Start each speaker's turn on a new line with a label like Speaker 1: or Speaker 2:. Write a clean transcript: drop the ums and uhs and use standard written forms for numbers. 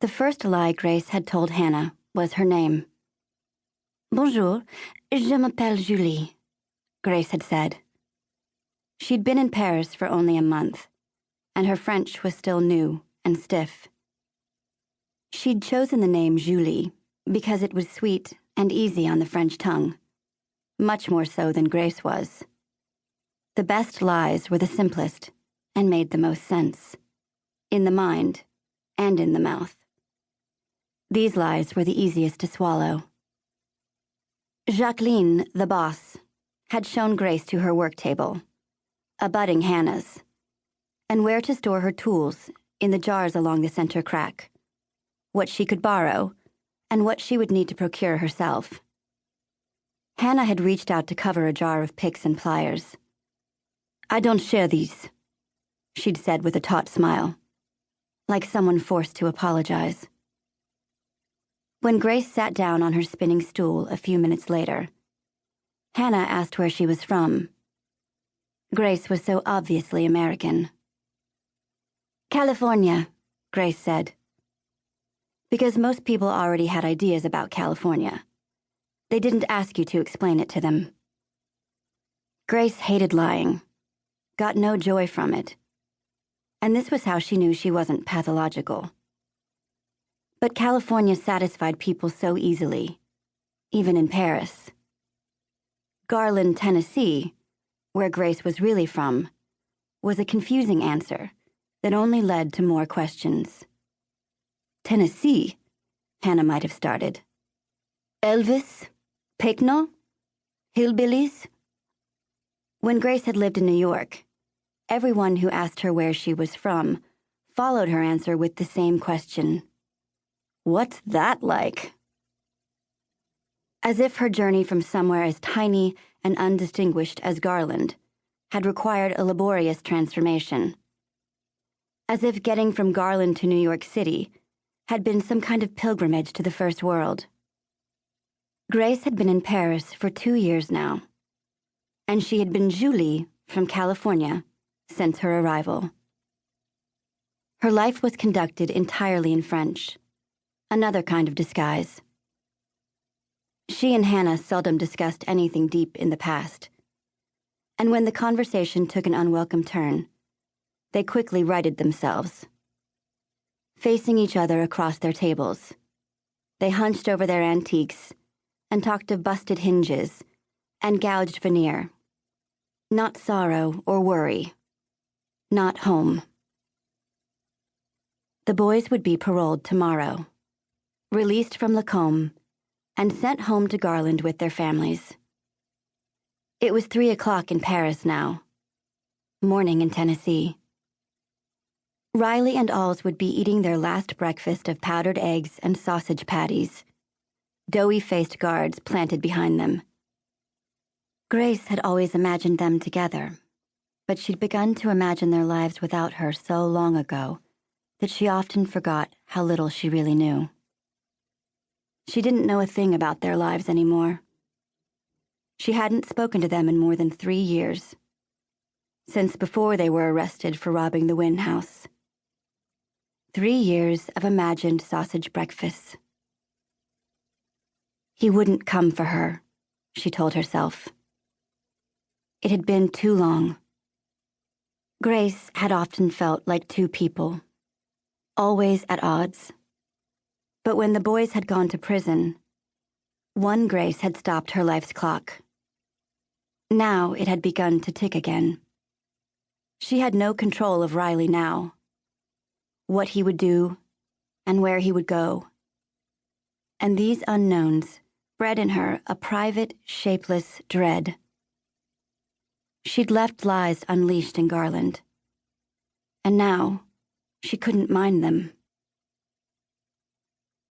Speaker 1: The first lie Grace had told Hannah was her name. "Bonjour, je m'appelle Julie," Grace had said. She'd been in Paris for only a month, and her French was still new and stiff. She'd chosen the name Julie because it was sweet and easy on the French tongue, much more so than Grace was. The best lies were the simplest and made the most sense, in the mind and in the mouth. These lies were the easiest to swallow. Jacqueline, the boss, had shown Grace to her work table, abutting Hannah's, and where to store her tools in the jars along the center crack, what she could borrow, and what she would need to procure herself. Hannah had reached out to cover a jar of picks and pliers. "I don't share these," she'd said with a taut smile, like someone forced to apologize. When Grace sat down on her spinning stool a few minutes later, Hannah asked where she was from. Grace was so obviously American. "California," Grace said. Because most people already had ideas about California. They didn't ask you to explain it to them. Grace hated lying, got no joy from it. And this was how she knew she wasn't pathological. But California satisfied people so easily, even in Paris. Garland, Tennessee, where Grace was really from, was a confusing answer that only led to more questions. Tennessee, Hannah might have started. Elvis? Picno? Hillbillies? When Grace had lived in New York, everyone who asked her where she was from followed her answer with the same question. "What's that like?" As if her journey from somewhere as tiny and undistinguished as Garland had required a laborious transformation. As if getting from Garland to New York City had been some kind of pilgrimage to the first world. Grace had been in Paris for 2 years now, and she had been Julie from California since her arrival. Her life was conducted entirely in French, another kind of disguise. She and Hannah seldom discussed anything deep in the past, and when the conversation took an unwelcome turn, they quickly righted themselves. Facing each other across their tables, they hunched over their antiques and talked of busted hinges and gouged veneer. Not sorrow or worry. Not home. The boys would be paroled tomorrow, released from Lacombe, and sent home to Garland with their families. It was 3 o'clock in Paris now. Morning in Tennessee. Riley and Alls would be eating their last breakfast of powdered eggs and sausage patties, doughy-faced guards planted behind them. Grace had always imagined them together, but she'd begun to imagine their lives without her so long ago that she often forgot how little she really knew. She didn't know a thing about their lives anymore. She hadn't spoken to them in more than 3 years, since before they were arrested for robbing the Wynn house. 3 years of imagined sausage breakfasts. He wouldn't come for her, she told herself. It had been too long. Grace had often felt like two people, always at odds. But when the boys had gone to prison, one Grace had stopped her life's clock. Now it had begun to tick again. She had no control of Riley now, what he would do, and where he would go. And these unknowns bred in her a private, shapeless dread. She'd left lies unleashed in Garland, and now she couldn't mind them.